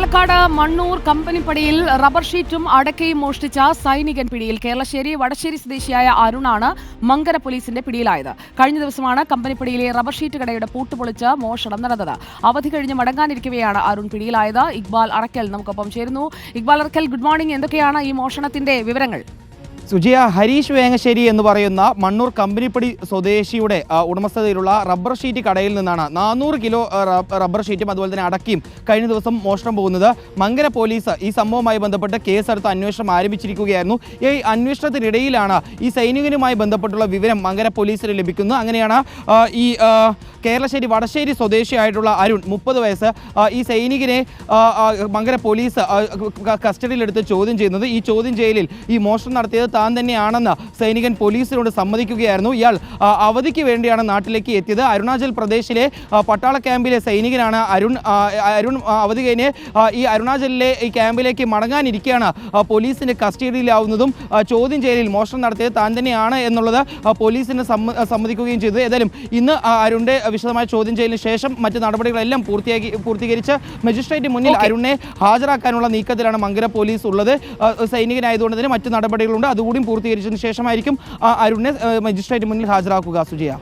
Palakkad Mannur കമ്പനിപ്പടിയിൽ rubber ഷീറ്റും അടക്കയും മോഷ്ടിച്ച സൈനികൻ പിടിയിൽ. കേരളശ്ശേരി വടശ്ശേരി സ്വദേശിയായ അരുണാണ് മങ്കര പോലീസിന്റെ പിടിയിലായത്. കഴിഞ്ഞ ദിവസമാണ് കമ്പനിപ്പടിയിലെ റബ്ബർ ഷീറ്റ് കടയുടെ പൂട്ടുപൊളിച്ച് മോഷണം നടന്നത്. അവധി കഴിഞ്ഞ് മടങ്ങാനിരിക്കവെയാണ് അരുൺ പിടിയിലായത്. ഇക്ബാൽ അറക്കൽ നമുക്കൊപ്പം ചേരുന്നു. Iqbal Arakkal, good morning. എന്തൊക്കെയാണ് ഈ മോഷണത്തിന്റെ വിവരങ്ങൾ? സുജിയ, ഹരീഷ് വേങ്ങശ്ശേരി എന്ന് പറയുന്ന മണ്ണൂർ കമ്പനിപ്പടി സ്വദേശിയുടെ ഉടമസ്ഥതയിലുള്ള റബ്ബർ ഷീറ്റ് കടയിൽ നിന്നാണ് 400 കിലോ റബ്ബർ ഷീറ്റും അതുപോലെ തന്നെ അടക്കിയും കഴിഞ്ഞ ദിവസം മോഷണം പോകുന്നത്. മങ്കര പോലീസ് ഈ സംഭവവുമായി ബന്ധപ്പെട്ട് കേസെടുത്ത് അന്വേഷണം ആരംഭിച്ചിരിക്കുകയായിരുന്നു. ഈ അന്വേഷണത്തിനിടയിലാണ് ഈ സൈനികനുമായി ബന്ധപ്പെട്ടുള്ള വിവരം മങ്കര പോലീസിന് ലഭിക്കുന്നത്. അങ്ങനെയാണ് ഈ കേരളശ്ശേരി വടശ്ശേരി സ്വദേശിയായിട്ടുള്ള അരുൺ 30 വയസ്സ് ഈ സൈനികനെ മങ്കര പോലീസ് കസ്റ്റഡിയിലെടുത്ത് ചോദ്യം ചെയ്യുന്നത്. ഈ ചോദ്യം ചെയ്യലിൽ ഈ മോഷണം നടത്തിയത് താൻ തന്നെയാണെന്ന് സൈനികൻ പോലീസിനോട് സമ്മതിക്കുകയായിരുന്നു. ഇയാൾ അവധിക്ക് വേണ്ടിയാണ് നാട്ടിലേക്ക് എത്തിയത്. അരുണാചൽ പ്രദേശിലെ പട്ടാള ക്യാമ്പിലെ സൈനികനാണ് അരുൺ അവധി കഴിഞ്ഞ് ഈ അരുണാചലിലെ ഈ ക്യാമ്പിലേക്ക് മടങ്ങാനിരിക്കുകയാണ് പോലീസിൻ്റെ കസ്റ്റഡിയിലാവുന്നതും ചോദ്യം ചെയ്യലിൽ മോഷണം നടത്തിയത് താൻ തന്നെയാണ് എന്നുള്ളത് പോലീസിന് സമ്മതിക്കുകയും ചെയ്തു. ഏതായാലും ഇന്ന് അരുണിൻ്റെ വിശദമായ ചോദ്യം ചെയ്യലിന് ശേഷം മറ്റ് നടപടികളെല്ലാം പൂർത്തീകരിച്ച് മജിസ്ട്രേറ്റ് മുന്നിൽ അരുണിനെ ഹാജരാക്കാനുള്ള നീക്കത്തിലാണ് മങ്കര പോലീസ് ഉള്ളത്. സൈനികനായതുകൊണ്ട് തന്നെ മറ്റ് നടപടികളുണ്ട്. അതുകൂടി പൂർത്തീകരിച്ചതിന് ശേഷമായിരിക്കും അരുണിനെ മജിസ്ട്രേറ്റ് മുന്നിൽ ഹാജരാക്കുക. സുജിയ.